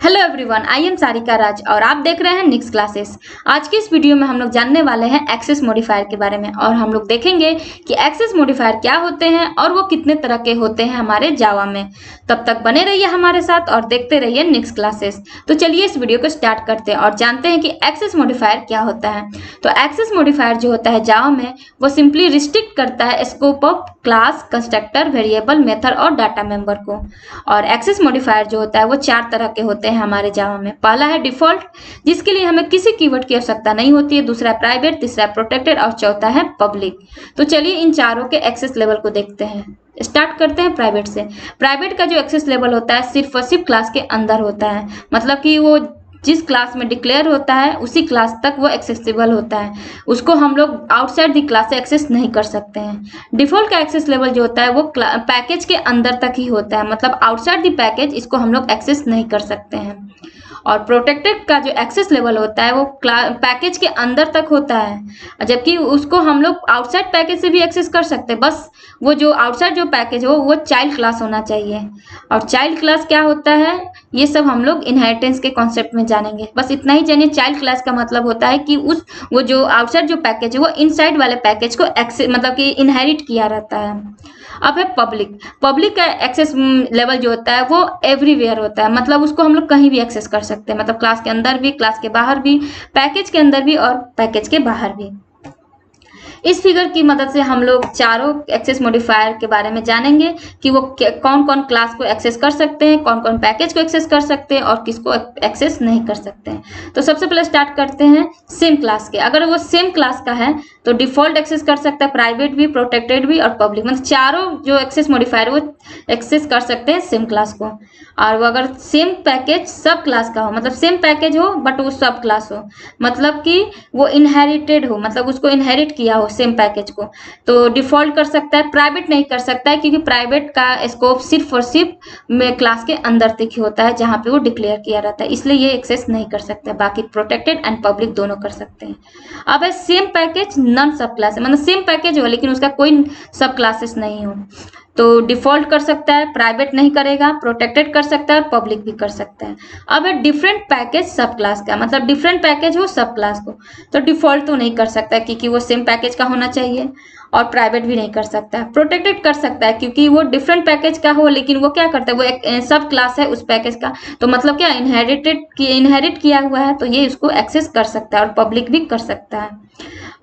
Hello everyone, I am Sarika Raj और आप देख रहे हैं निक्स क्लासेस। आज की इस वीडियो में हम लोग जानने वाले हैं एक्सेस मॉडिफायर के बारे में और हम लोग देखेंगे कि एक्सेस मॉडिफायर क्या होते हैं और वो कितने तरह के होते हैं हमारे जावा में। तब तक बने रहिए हमारे साथ और देखते रहिए निक्स क्लासेस। तो चलिए इस वीडियो को स्टार्ट करते हैं और जानते हैं कि एक्सेस मॉडिफायर क्या होता है। तो एक्सेस मॉडिफायर जो होता है जावा में, वो सिंपली रिस्ट्रिक्ट करता है scope of class, constructor, variable, method और डाटा मेंबर को। और एक्सेस मॉडिफायर जो होता है वो चार तरह के होते हैं हमारे जावा में। पहला है डिफॉल्ट, जिसके लिए हमें किसी कीवर्ड की आवश्यकता नहीं होती है। दूसरा है प्राइवेट, तीसरा है प्रोटेक्टेड और चौथा है पब्लिक। तो चलिए इन चारों के एक्सेस लेवल को देखते हैं। स्टार्ट करते हैं प्राइवेट से। प्राइवेट का जो एक्सेस लेवल होता है सिर्फ और सिर्फ क्लास के अंदर होता है, मतलब कि वो जिस क्लास में डिक्लेयर होता है उसी क्लास तक वो एक्सेसिबल होता है। उसको हम लोग आउटसाइड द क्लास से एक्सेस नहीं कर सकते हैं। डिफॉल्ट का एक्सेस लेवल जो होता है वो पैकेज के अंदर तक ही होता है, मतलब आउटसाइड द पैकेज इसको हम लोग एक्सेस नहीं कर सकते हैं। और प्रोटेक्टेड का जो एक्सेस लेवल होता है वो पैकेज के अंदर तक होता है, जबकि उसको हम लोग आउटसाइड पैकेज से भी एक्सेस कर सकते हैं। बस वो जो आउटसाइड जो पैकेज हो वो चाइल्ड क्लास होना चाहिए। और चाइल्ड क्लास क्या होता है ये सब हम लोग इनहेरिटेंस के कॉन्सेप्ट में जानेंगे। बस इतना ही जानिए, चाइल्ड क्लास का मतलब होता है कि वो जो आउटसाइड जो पैकेज है वो इनसाइड वाले पैकेज को एक्सेस मतलब कि इनहेरिट किया रहता है। अब है पब्लिक। पब्लिक का एक्सेस लेवल जो होता है वो एवरीवेयर होता है, मतलब उसको हम लोग कहीं भी एक्सेस कर सकते हैं, मतलब क्लास के अंदर भी, क्लास के बाहर भी, पैकेज के अंदर भी और पैकेज के बाहर भी। इस फिगर की मदद से हम लोग चारों एक्सेस मॉडिफायर के बारे में जानेंगे कि वो कौन कौन क्लास को एक्सेस कर सकते हैं, कौन कौन पैकेज को एक्सेस कर सकते हैं और किसको एक्सेस नहीं कर सकते हैं। तो सबसे पहले स्टार्ट करते हैं सेम क्लास के। अगर वो सेम क्लास का है तो डिफॉल्ट एक्सेस कर सकता है, प्राइवेट भी, प्रोटेक्टेड भी और पब्लिक, मतलब चारों जो एक्सेस मॉडिफायर वो एक्सेस कर सकते हैं सेम क्लास को। और वो अगर सेम पैकेज सब क्लास का हो, मतलब सेम पैकेज हो बट वो सब क्लास हो, मतलब कि वो इनहेरिटेड हो, मतलब उसको इनहेरिट किया हो सेम पैकेज को, तो डिफॉल्ट कर सकता है। प्राइवेट नहीं कर सकता है क्योंकि प्राइवेट का स्कोप सिर्फ और सिर्फ में क्लास के अंदर तक ही होता है जहां पे वो डिक्लेयर किया रहता है, इसलिए ये एक्सेस नहीं कर सकते। बाकी प्रोटेक्टेड एंड पब्लिक दोनों कर सकते हैं। अब है सेम पैकेज नॉन सब क्लास, मतलब सेम पैकेज हो लेकिन उसका कोई सब क्लासेस नहीं हो, तो डिफॉल्ट कर सकता है, प्राइवेट नहीं करेगा, प्रोटेक्टेड कर सकता है और पब्लिक भी कर सकता है। अब है डिफरेंट पैकेज सब क्लास का, मतलब डिफरेंट पैकेज हो सब क्लास को, तो डिफॉल्ट तो नहीं कर सकता क्योंकि वो सेम पैकेज का होना चाहिए, और प्राइवेट भी नहीं कर सकता है। प्रोटेक्टेड कर सकता है क्योंकि वो डिफरेंट पैकेज का हो लेकिन वो क्या करता है, वो एक सब क्लास है उस पैकेज का, तो मतलब क्या इनहेरिट किया हुआ है, तो ये उसको एक्सेस कर सकता है और पब्लिक भी कर सकता है।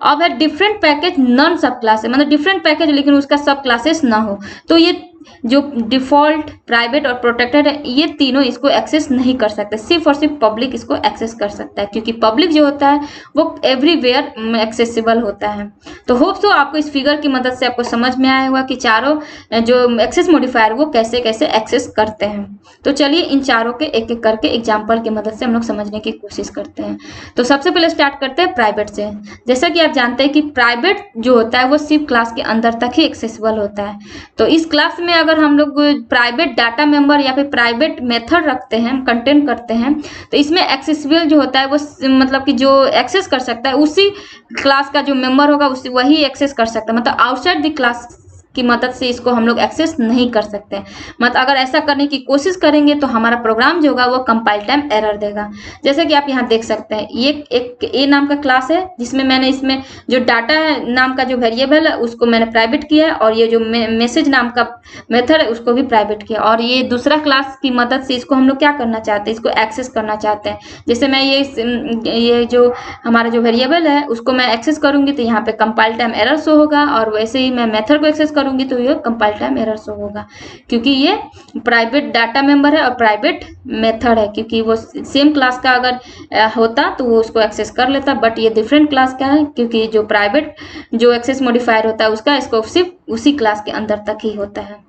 अब है डिफरेंट पैकेज नॉन सब क्लास है, मतलब डिफरेंट पैकेज लेकिन उसका सब क्लासेस ना हो, तो ये जो डिफॉल्ट, प्राइवेट और प्रोटेक्टेड है ये तीनों इसको एक्सेस नहीं कर सकते, सिर्फ और सिर्फ पब्लिक इसको एक्सेस कर सकता है क्योंकि पब्लिक जो होता है वो एवरीवेयर एक्सेसिबल होता है। तो होप सो आपको इस फिगर की मदद से आपको समझ में आया होगा कि चारों जो एक्सेस मॉडिफायर वो कैसे कैसे एक्सेस करते हैं। तो चलिए इन चारों के एक एक करके एग्जाम्पल की मदद से हम लोग समझने की कोशिश करते हैं। तो सबसे पहले स्टार्ट करते हैं प्राइवेट से। जैसा कि आप जानते हैं कि प्राइवेट जो होता है वो सिर्फ क्लास के अंदर तक ही एक्सेसिबल होता है। तो इस क्लास में अगर हम लोग प्राइवेट डाटा मेंबर या फिर प्राइवेट मेथड रखते हैं, कंटेंट करते हैं, तो इसमें एक्सेसिबल जो होता है वो मतलब कि जो एक्सेस कर सकता है उसी क्लास का जो मेंबर होगा उसी वही एक्सेस कर सकता है, मतलब आउटसाइड द क्लास की मदद से इसको हम लोग एक्सेस नहीं कर सकते। मतलब अगर ऐसा करने की कोशिश करेंगे तो हमारा प्रोग्राम जो होगा वो कंपाइल टाइम एरर देगा। जैसे कि आप यहाँ देख सकते हैं ये एक ए नाम का क्लास है जिसमें मैंने इसमें जो डाटा नाम का जो वेरिएबल है उसको मैंने प्राइवेट किया है और ये जो मैसेज नाम का मेथड है उसको भी प्राइवेट किया, और ये दूसरा क्लास की मदद से इसको हम लोग क्या करना चाहते हैं, इसको एक्सेस करना चाहते हैं। जैसे मैं ये जो हमारा जो वेरिएबल है उसको मैं एक्सेस करूंगी तो यहाँ पे कंपाइल टाइम एरर शो होगा, और वैसे ही मैं मेथड को एक्सेस करूंगी तो ये कंपाइल टाइम एरर शो होगा क्योंकि ये प्राइवेट डाटा मेंबर है और प्राइवेट मेथड है। क्योंकि वो सेम क्लास का अगर होता तो वो उसको एक्सेस कर लेता, बट ये डिफरेंट क्लास का है क्योंकि जो प्राइवेट जो एक्सेस मॉडिफायर होता है उसका स्कोप सिर्फ उसी क्लास के अंदर तक ही होता है।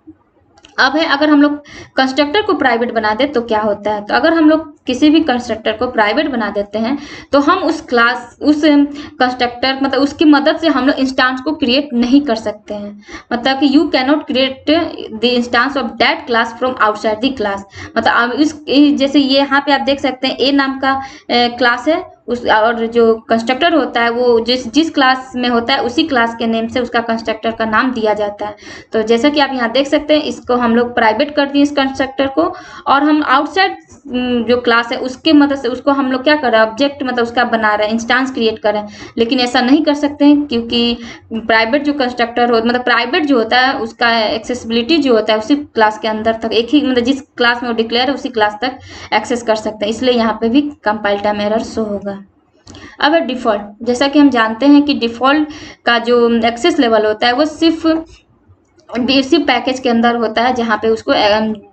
अब है अगर हम लोग कंस्ट्रक्टर को प्राइवेट बना दे तो क्या होता है। तो अगर हम लोग किसी भी कंस्ट्रक्टर को प्राइवेट बना देते हैं तो हम उस कंस्ट्रक्टर मतलब उसकी मदद से हम लोग इंस्टांस को क्रिएट नहीं कर सकते हैं, मतलब कि you can not create the instance of that class from outside the class. मतलब जैसे ये यहाँ पे आप देख सकते हैं ए नाम का क्लास है उस, और जो कंस्ट्रक्टर होता है वो जिस क्लास में होता है उसी क्लास के नेम से उसका कंस्ट्रक्टर का नाम दिया जाता है। तो जैसा कि आप यहाँ देख सकते हैं, इसको हम लोग प्राइवेट कर दिए इस कंस्ट्रक्टर को, और हम आउटसाइड जो क्लास है उसके मदद से उसको हम लोग क्या कर रहे हैं, ऑब्जेक्ट मतलब उसका बना रहे हैं, इंस्टांस क्रिएट कर रहे हैं। लेकिन ऐसा नहीं कर सकते हैं, क्योंकि प्राइवेट जो कंस्ट्रक्टर हो मतलब प्राइवेट जो होता है उसका एक्सेसिबिलिटी जो होता है उसी क्लास के अंदर तक, एक ही मतलब जिस क्लास में वो डिक्लेयर है उसी क्लास तक एक्सेस कर सकते हैं, इसलिए यहाँ पे भी कंपाइल टाइम एरर शो होगा। अब है डिफॉल्ट। जैसा कि हम जानते हैं कि डिफॉल्ट का जो एक्सेस लेवल होता है वो सिर्फ इसी पैकेज के अंदर होता है जहाँ पे उसको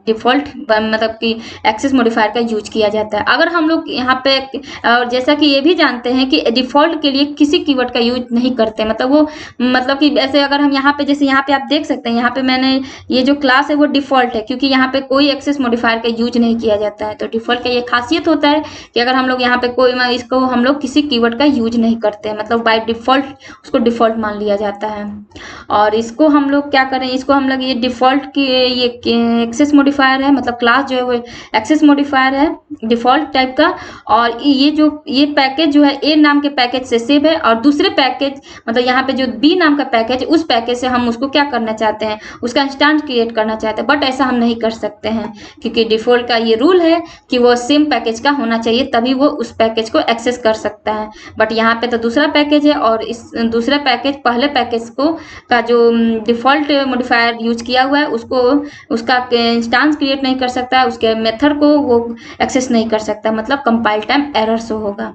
डिफ़ॉल्ट मतलब कि एक्सेस मॉडिफायर का यूज किया जाता है। अगर हम लोग यहाँ पे और जैसा कि ये भी जानते हैं कि डिफ़ॉल्ट के लिए किसी कीवर्ड का यूज नहीं करते, मतलब वो मतलब कि ऐसे अगर हम यहाँ पे जैसे यहाँ पे आप देख सकते हैं, यहाँ पे मैंने ये जो क्लास है वो डिफ़ॉल्ट है, क्योंकि यहाँ पे कोई एक्सेस मॉडिफायर का यूज नहीं किया जाता है। तो डिफ़ॉल्ट का ये खासियत होता है कि अगर हम लोग यहाँ पे कोई इसको हम लोग किसी कीवर्ड का यूज नहीं करते हैं, मतलब बाय डिफ़ॉल्ट उसको डिफ़ॉल्ट मान लिया जाता है। और इसको हम लोग क्या करें, इसको हम लोग ये डिफ़ॉल्ट की ये एक्सेस मॉडिफायर है, मतलब क्लास जो है वो एक्सेस मॉडिफायर है डिफ़ॉल्ट टाइप का। और ये पैकेज जो है ए नाम के पैकेज से सेव है, और दूसरे पैकेज मतलब यहाँ पे जो बी नाम का पैकेज है उस पैकेज से हम उसको क्या करना चाहते हैं, उसका इंस्टेंस क्रिएट करना चाहते हैं। बट ऐसा हम नहीं कर सकते हैं, क्योंकि डिफ़ॉल्ट का ये रूल है कि वो सेम पैकेज का होना चाहिए, तभी वो उस पैकेज को एक्सेस कर सकता है। बट यहाँ पे तो दूसरा पैकेज है, और इस दूसरे पैकेज पहले पैकेज को का जो डिफ़ॉल्ट मॉडिफायर यूज किया हुआ है उसको उसका इंस्टेंस क्रिएट नहीं कर सकता, उसके मेथड को वो एक्सेस नहीं कर सकता, मतलब कंपाइल टाइम एरर शो होगा।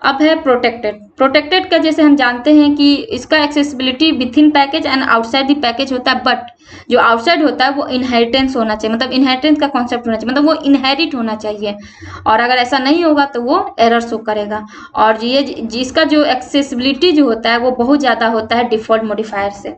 अब है प्रोटेक्टेड। प्रोटेक्टेड का जैसे हम जानते हैं कि इसका accessibility with in package and outside the package होता है, बट जो आउटसाइड होता है वो इनहेरिटेंस होना चाहिए, मतलब इनहेरिटेंस का कॉन्सेप्ट होना चाहिए, मतलब वो इनहेरिट होना चाहिए, और अगर ऐसा नहीं होगा तो वो एरर शो करेगा। और ये जिसका जो एक्सेसिबिलिटी जो होता है वो बहुत ज़्यादा होता है डिफ़ॉल्ट मॉडिफायर से।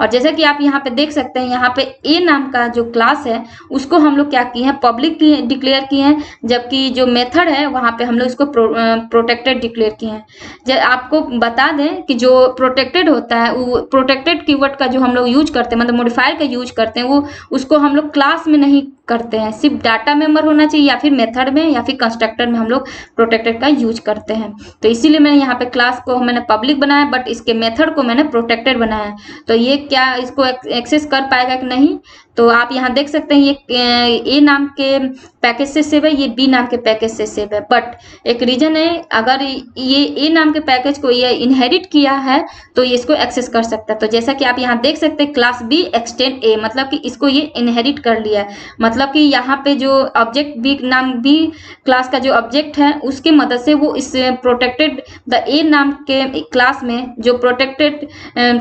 और जैसा कि आप यहाँ पे देख सकते हैं, यहाँ पे ए नाम का जो क्लास है उसको हम लोग क्या किए हैं, पब्लिक डिक्लेयर किए हैं, जबकि जो मेथड है वहाँ पे हम लोग इसको प्रोटेक्टेड डिक्लेयर किए हैं। जब आपको बता दें कि जो प्रोटेक्टेड होता है वो प्रोटेक्टेड कीवर्ड का जो हम लोग यूज करते हैं, मतलब मॉडिफायर का यूज करते हैं, वो उसको हम लोग क्लास में नहीं करते हैं, सिर्फ डाटा मेंबर होना चाहिए या फिर मेथड में या फिर कंस्ट्रक्टर में हम लोग प्रोटेक्टेड का यूज करते हैं। तो इसीलिए मैंने यहाँ पे क्लास को मैंने पब्लिक बनाया, बट इसके मेथड को मैंने प्रोटेक्टेड बनाया। तो ये क्या इसको एक्सेस कर पाएगा कि नहीं, तो आप यहाँ देख सकते हैं ये ए नाम के पैकेज से सेव है, ये बी नाम के पैकेज से सेव है। बट एक रीजन है, अगर ये ए नाम के पैकेज को ये इनहेरिट किया है तो ये इसको एक्सेस कर सकता है। तो जैसा कि आप यहाँ देख सकते हैं क्लास बी एक्सटेंड ए, मतलब कि इसको ये इनहेरिट कर लिया है, मतलब कि यहाँ पे जो ऑब्जेक्ट बी नाम बी क्लास का जो ऑब्जेक्ट है उसके मदद से वो इस प्रोटेक्टेड द ए नाम के क्लास में जो प्रोटेक्टेड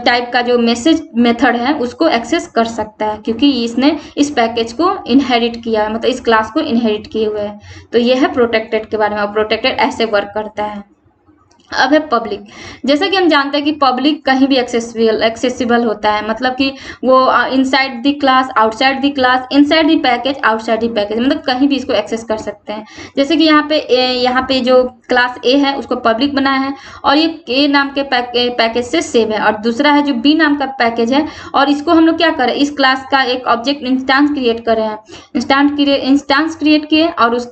टाइप का जो मैसेज मेथड है उसको एक्सेस कर सकता है, क्योंकि इसने इस पैकेज को इनहेरिट किया है, मतलब इस क्लास को इनहेरिट किए हुए है। तो ये है प्रोटेक्टेड के बारे में, और प्रोटेक्टेड ऐसे वर्क करता है। अब है पब्लिक। जैसा कि हम जानते हैं कि पब्लिक कहीं भी एक्सेसिबल होता है, मतलब कि वो inside the class, outside the class, inside the package, outside the package, मतलब कहीं भी इसको एक्सेस कर सकते हैं। जैसे कि यहाँ पे जो क्लास ए है उसको पब्लिक बनाया है, और ये ए नाम के पैकेज से सेव है, और दूसरा है जो बी नाम का पैकेज है, और इसको हम लोग क्या करें, इस क्लास का एक ऑब्जेक्ट इंस्टांस क्रिएट कर रहे हैं, इंस्टांस क्रिएट किए, और उस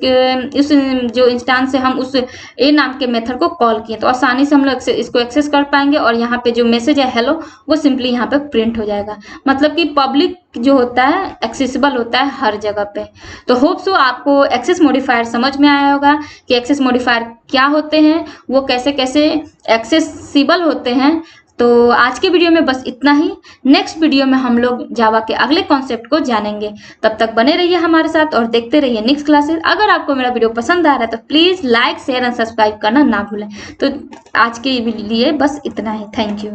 जो इंस्टांस से हम उस ए नाम के मेथड को कॉल किए, तो आसानी से हम लोग इसको एक्सेस कर पाएंगे, और यहाँ पे जो मैसेज है हेलो वो सिंपली यहाँ पे प्रिंट हो जाएगा। मतलब कि पब्लिक जो होता है एक्सेसिबल होता है हर जगह पे। तो होप सो आपको एक्सेस मॉडिफायर समझ में आया होगा कि एक्सेस मॉडिफायर क्या होते हैं, वो कैसे कैसे एक्सेसिबल होते हैं। तो आज के वीडियो में बस इतना ही। नेक्स्ट वीडियो में हम लोग जावा के अगले कॉन्सेप्ट को जानेंगे। तब तक बने रहिए हमारे साथ और देखते रहिए नेक्स्ट क्लासेस। अगर आपको मेरा वीडियो पसंद आ रहा है तो please like, share and subscribe करना ना भूलें। तो आज के लिए बस इतना ही। Thank you.